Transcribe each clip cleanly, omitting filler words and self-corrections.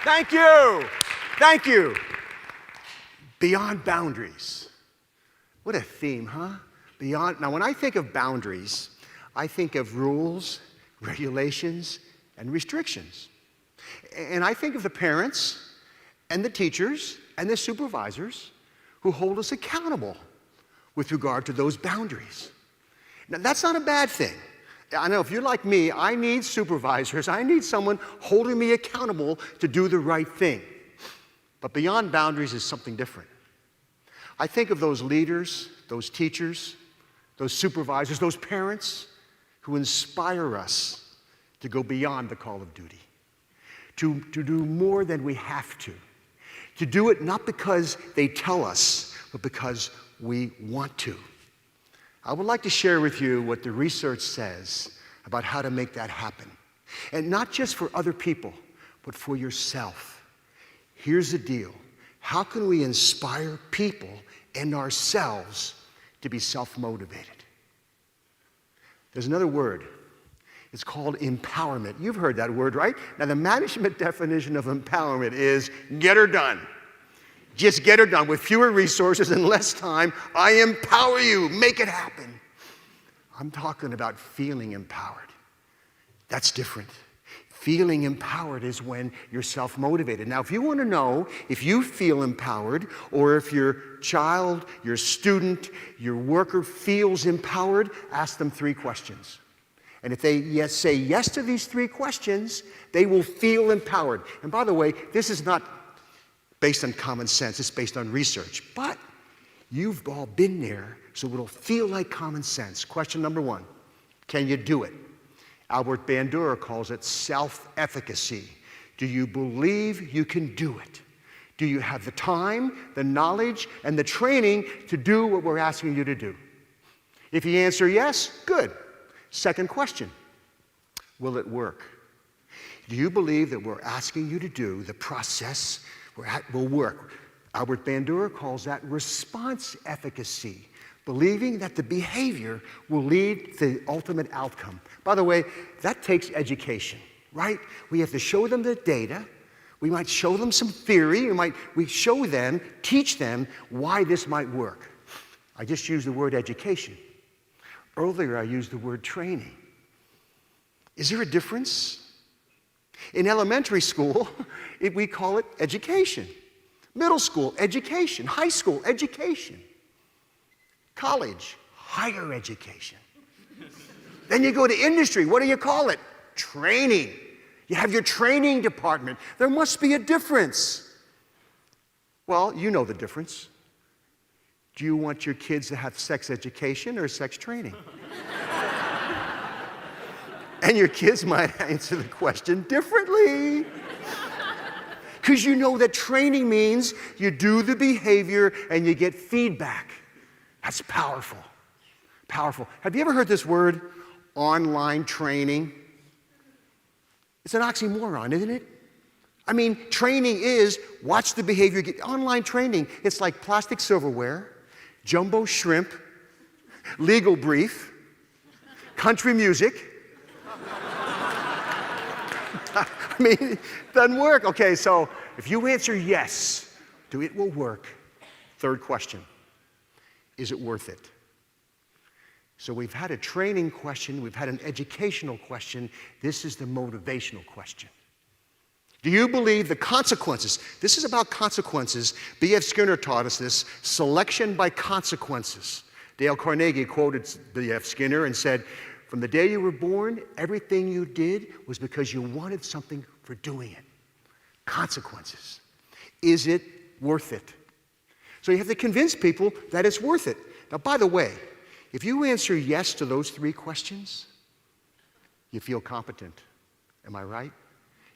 Thank you. Thank you. Beyond boundaries. What a theme, huh? Beyond. Now, when I think of boundaries, I think of rules, regulations, and restrictions. And I think of the parents and the teachers and the supervisors who hold us accountable with regard to those boundaries. Now, that's not a bad thing. I know if you're like me, I need supervisors. I need someone holding me accountable to do the right thing. But beyond boundaries is something different. I think of those leaders, those teachers, those supervisors, those parents who inspire us to go beyond the call of duty, to do more than we have to do it not because they tell us, but because we want to. I would like to share with you what the research says about how to make that happen. And not just for other people, but for yourself. Here's the deal. How can we inspire people and ourselves to be self-motivated? There's another word. It's called empowerment. You've heard that word, right? Now, the management definition of empowerment is get her done. Just get her done with fewer resources and less time. I empower you. Make it happen. I'm talking about feeling empowered. That's different. Feeling empowered is when you're self-motivated. Now, if you want to know if you feel empowered or if your child, your student, your worker feels empowered, ask them 3 questions. And if they say yes to these 3 questions, they will feel empowered. And by the way, this is not based on common sense, it's based on research. But you've all been there, so it'll feel like common sense. Question number 1, can you do it? Albert Bandura calls it self-efficacy. Do you believe you can do it? Do you have the time, the knowledge, and the training to do what we're asking you to do? If you answer yes, good. Second question, will it work? Do you believe that we're asking you to do the process will work? Albert Bandura calls that response efficacy, believing that the behavior will lead to the ultimate outcome. By the way, that takes education, right? We have to show them the data. We might show them some theory. We show them, teach them why this might work. I just used the word education. Earlier, I used the word training. Is there a difference? In elementary school, we call it education. Middle school, education. High school, education. College, higher education. Then you go to industry. What do you call it? Training. You have your training department. There must be a difference. Well, you know the difference. Do you want your kids to have sex education or sex training? And your kids might answer the question differently. Because you know that training means you do the behavior and you get feedback. That's powerful. Powerful. Have you ever heard this word, online training? It's an oxymoron, isn't it? I mean, training is watch the behavior. Online training, it's like plastic silverware, jumbo shrimp, legal brief, country music. I mean, it doesn't work. Okay, so if you answer yes to it will work, third question, is it worth it? So we've had a training question, we've had an educational question, this is the motivational question. Do you believe the consequences? This is about consequences. B.F. Skinner taught us this, selection by consequences. Dale Carnegie quoted B.F. Skinner and said, from the day you were born, everything you did was because you wanted something for doing it. Consequences. Is it worth it? So you have to convince people that it's worth it. Now, by the way, if you answer yes to those 3 questions, you feel competent. Am I right?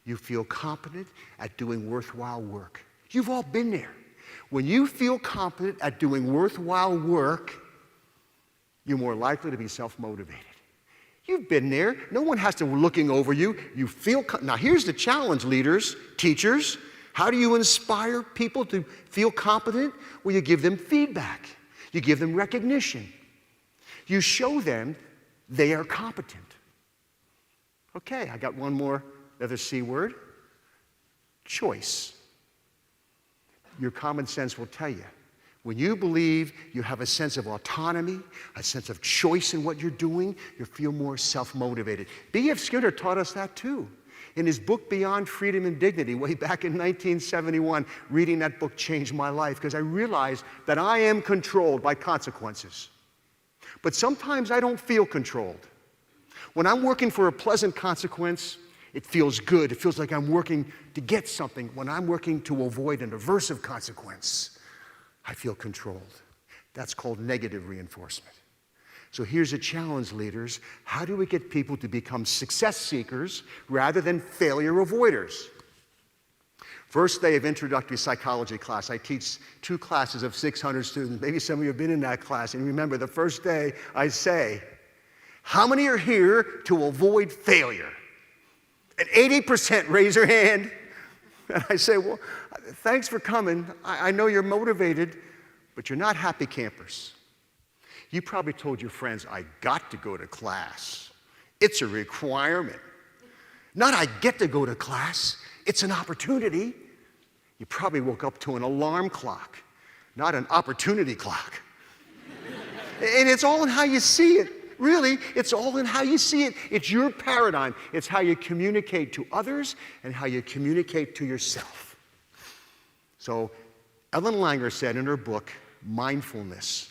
You feel competent at doing worthwhile work. You've all been there. When you feel competent at doing worthwhile work, you're more likely to be self-motivated. You've been there. No one has to be looking over you. You feel. Now, here's the challenge, leaders, teachers. How do you inspire people to feel competent? Well, you give them feedback. You give them recognition. You show them they are competent. Okay, I got one more, another C word. choice. Your common sense will tell you. When you believe you have a sense of autonomy, a sense of choice in what you're doing, you feel more self-motivated. B.F. Skinner taught us that too. In his book, Beyond Freedom and Dignity, way back in 1971, reading that book changed my life because I realized that I am controlled by consequences. But sometimes I don't feel controlled. When I'm working for a pleasant consequence, it feels good. It feels like I'm working to get something. When I'm working to avoid an aversive consequence, I feel controlled. That's called negative reinforcement. So here's a challenge, leaders. How do we get people to become success seekers rather than failure avoiders? First day of introductory psychology class, I teach 2 classes of 600 students. Maybe some of you have been in that class. And remember, the first day I say, how many are here to avoid failure? And 80% raise their hand. And I say, well, thanks for coming. I know you're motivated, but you're not happy campers. You probably told your friends, I got to go to class. It's a requirement. Not I get to go to class. It's an opportunity. You probably woke up to an alarm clock, not an opportunity clock. And it's all in how you see it. Really, it's all in how you see it. It's your paradigm. It's how you communicate to others and how you communicate to yourself. So Ellen Langer said in her book, Mindfulness,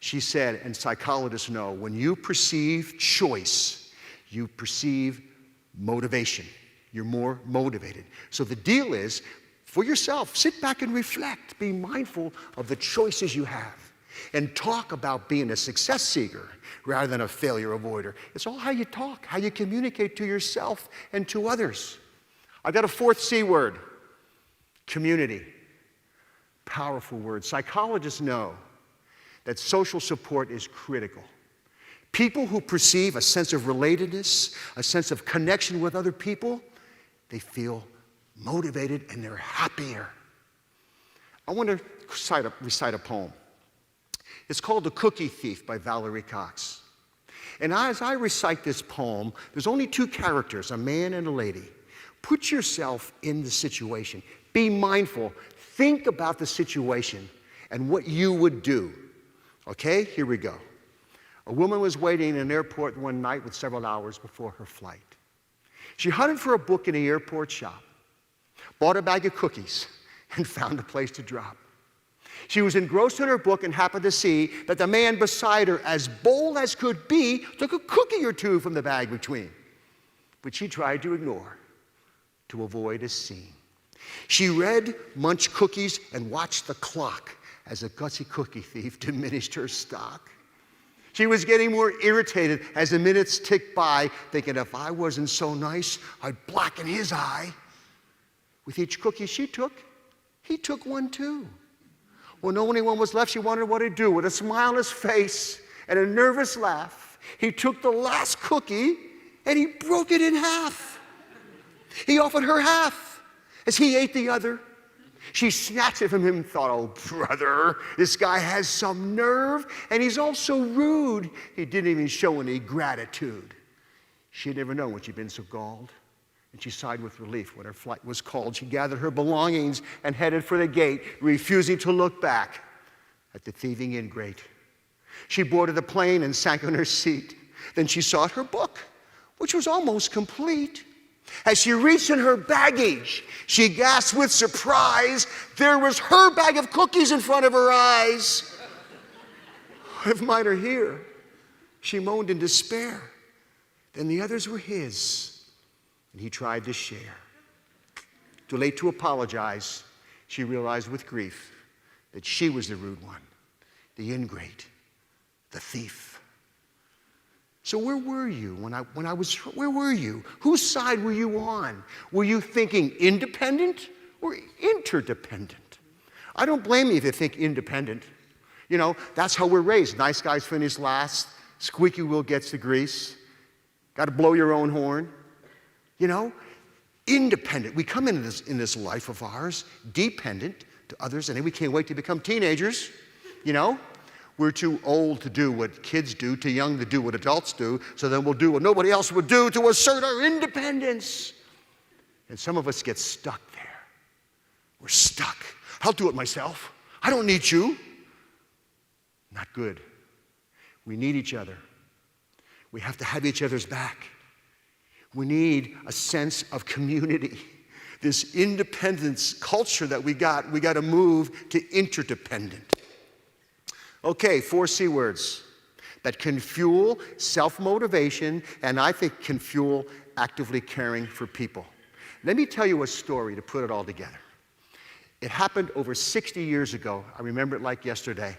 she said, and psychologists know, when you perceive choice, you perceive motivation. You're more motivated. So the deal is, for yourself, sit back and reflect. Be mindful of the choices you have. And talk about being a success seeker rather than a failure avoider. It's all how you talk, how you communicate to yourself and to others. I've got a 4th C word, community. Powerful word. Psychologists know that social support is critical. People who perceive a sense of relatedness, a sense of connection with other people, they feel motivated and they're happier. I want to recite a poem. It's called The Cookie Thief by Valerie Cox. And as I recite this poem, there's only 2 characters, a man and a lady. Put yourself in the situation. Be mindful. Think about the situation and what you would do. Okay, here we go. A woman was waiting in an airport one night with several hours before her flight. She hunted for a book in the airport shop, bought a bag of cookies, and found a place to drop. She was engrossed in her book and happened to see that the man beside her, as bold as could be, took a cookie or 2 from the bag between, which she tried to ignore to avoid a scene. She read, munched cookies, and watched the clock as a gutsy cookie thief diminished her stock. She was getting more irritated as the minutes ticked by, thinking if I wasn't so nice, I'd blacken his eye. With each cookie she took, he took one too. When only one was left, she wondered what he'd do. With a smile on his face and a nervous laugh, he took the last cookie and he broke it in half. He offered her half as he ate the other. She snatched it from him and thought, oh, brother, this guy has some nerve, and he's also rude. He didn't even show any gratitude. She had never known when she'd been so galled, and she sighed with relief when her flight was called. She gathered her belongings and headed for the gate, refusing to look back at the thieving ingrate. She boarded the plane and sank on her seat. Then she sought her book, which was almost complete. As she reached in her baggage, she gasped with surprise. There was her bag of cookies in front of her eyes. If mine are here, she moaned in despair. Then the others were his, and he tried to share. Too late to apologize, she realized with grief that she was the rude one, the ingrate, the thief. So where were you where were you? Whose side were you on? Were you thinking independent or interdependent? I don't blame you if you think independent. You know, that's how we're raised. Nice guys finish last. Squeaky wheel gets the grease. Got to blow your own horn. You know, independent. We come into this life of ours dependent to others, and then we can't wait to become teenagers, you know. We're too old to do what kids do, too young to do what adults do, so then we'll do what nobody else would do to assert our independence. And some of us get stuck there. We're stuck. I'll do it myself. I don't need you. Not good. We need each other. We have to have each other's back. We need a sense of community. This independence culture that we got to move to interdependent. Okay, 4 C words that can fuel self-motivation and I think can fuel actively caring for people. Let me tell you a story to put it all together. It happened over 60 years ago. I remember it like yesterday.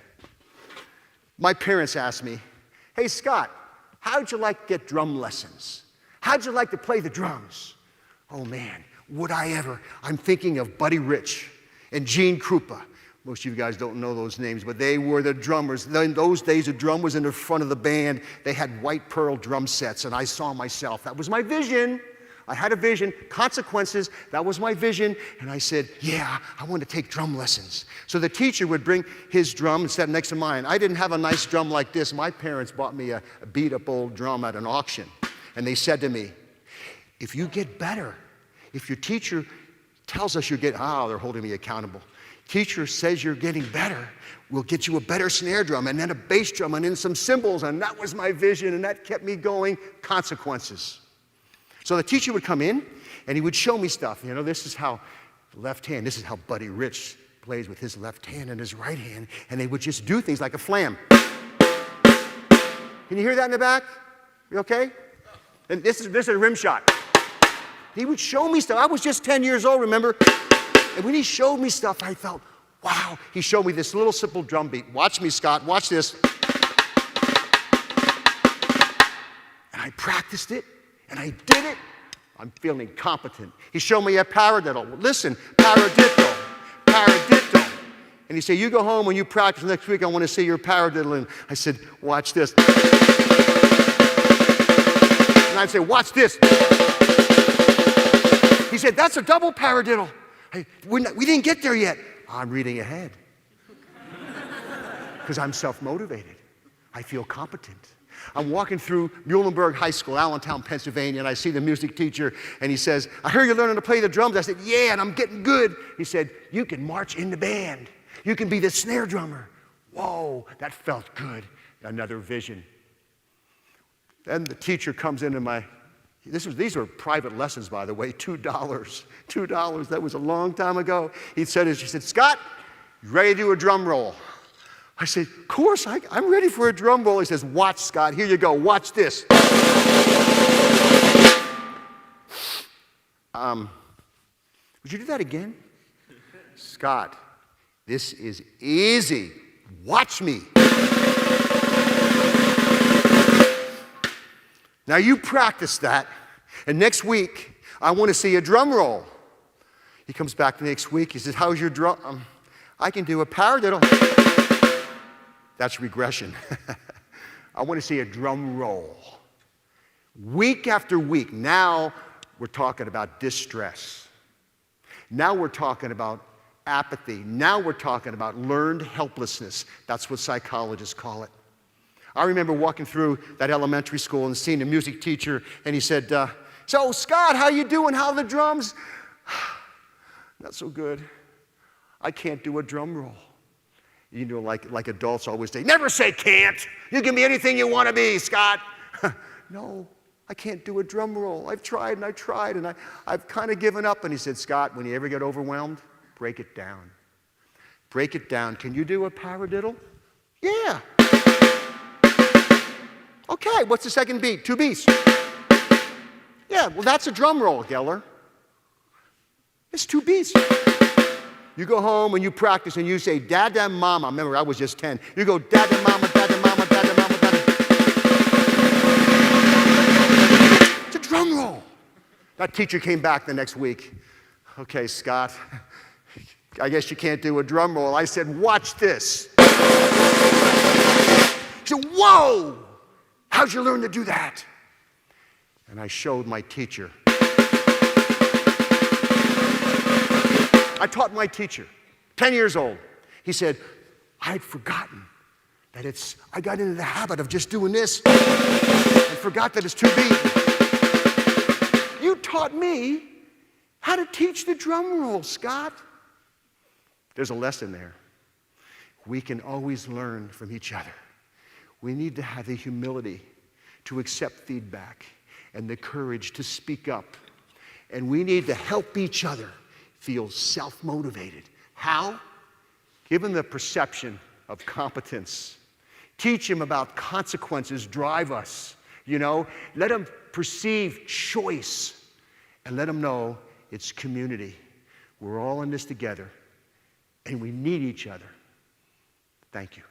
My parents asked me, "Hey, Scott, how'd you like to get drum lessons? How'd you like to play the drums?" Oh, man, would I ever? I'm thinking of Buddy Rich and Gene Krupa. Most of you guys don't know those names, but they were the drummers. In those days, the drum was in the front of the band. They had white pearl drum sets, and I saw myself. That was my vision. I had a vision, consequences, that was my vision, and I said, yeah, I want to take drum lessons. So the teacher would bring his drum and set it next to mine. I didn't have a nice drum like this. My parents bought me a beat-up old drum at an auction, and they said to me, if you get better, if your teacher tells us you're getting, they're holding me accountable. Teacher says you're getting better, we'll get you a better snare drum, and then a bass drum, and then some cymbals, and that was my vision, and that kept me going, consequences. So the teacher would come in, and he would show me stuff. You know, this is how left hand, this is how Buddy Rich plays with his left hand and his right hand, and they would just do things like a flam. Can you hear that in the back? You okay? And this is a rim shot. He would show me stuff. I was just 10 years old, remember? And when he showed me stuff, I felt, wow. He showed me this little simple drum beat. Watch me, Scott, watch this. And I practiced it. And I did it. I'm feeling competent. He showed me a paradiddle. Listen, paradiddle, paradiddle. And he said, you go home and you practice next week. I want to see your paradiddle. And I said, watch this. And I'd say, watch this. He said, that's a double paradiddle. We didn't get there yet. I'm reading ahead. Because I'm self-motivated. I feel competent. I'm walking through Muhlenberg High School, Allentown, Pennsylvania, and I see the music teacher, and he says, I hear you're learning to play the drums. I said, yeah, and I'm getting good. He said, you can march in the band. You can be the snare drummer. Whoa, that felt good. Another vision. Then the teacher comes into these were private lessons, by the way, $2. $2, that was a long time ago. She said, Scott, you ready to do a drum roll? I said, of course, I'm ready for a drum roll. He says, watch, Scott, here you go, watch this. Would you do that again? Scott, this is easy. Watch me. Now you practice that, and next week, I want to see a drum roll. He comes back the next week, he says, how's your drum? I can do a paradiddle. That's regression. I want to see a drum roll. Week after week, now we're talking about distress. Now we're talking about apathy. Now we're talking about learned helplessness. That's what psychologists call it. I remember walking through that elementary school and seeing the music teacher, and he said, so Scott, how you doing? How are the drums? Not so good. I can't do a drum roll. You know, like adults always say, never say can't. You can be anything you want to be, Scott. No, I can't do a drum roll. I've tried and I've kind of given up. And he said, Scott, when you ever get overwhelmed, break it down. Break it down. Can you do a paradiddle? Yeah. Okay, what's the second beat? 2 beats. Yeah, well, that's a drum roll, Geller. It's 2 beats. You go home and you practice and you say, Dada Mama. Remember, I was just 10. You go, Dada Mama, Dada Mama, Dada Mama, Dada. It's a drum roll. That teacher came back the next week. Okay, Scott, I guess you can't do a drum roll. I said, watch this. He said, whoa, how'd you learn to do that? And I showed my teacher. I taught my teacher, 10 years old. He said, I'd forgotten that I got into the habit of just doing this and forgot that it's 2 beats. You taught me how to teach the drum roll, Scott. There's a lesson there. We can always learn from each other. We need to have the humility to accept feedback and the courage to speak up. And we need to help each other feel self-motivated. How? Give them the perception of competence. Teach them about consequences drive us. Let them perceive choice. And let them know it's community. We're all in this together. And we need each other. Thank you.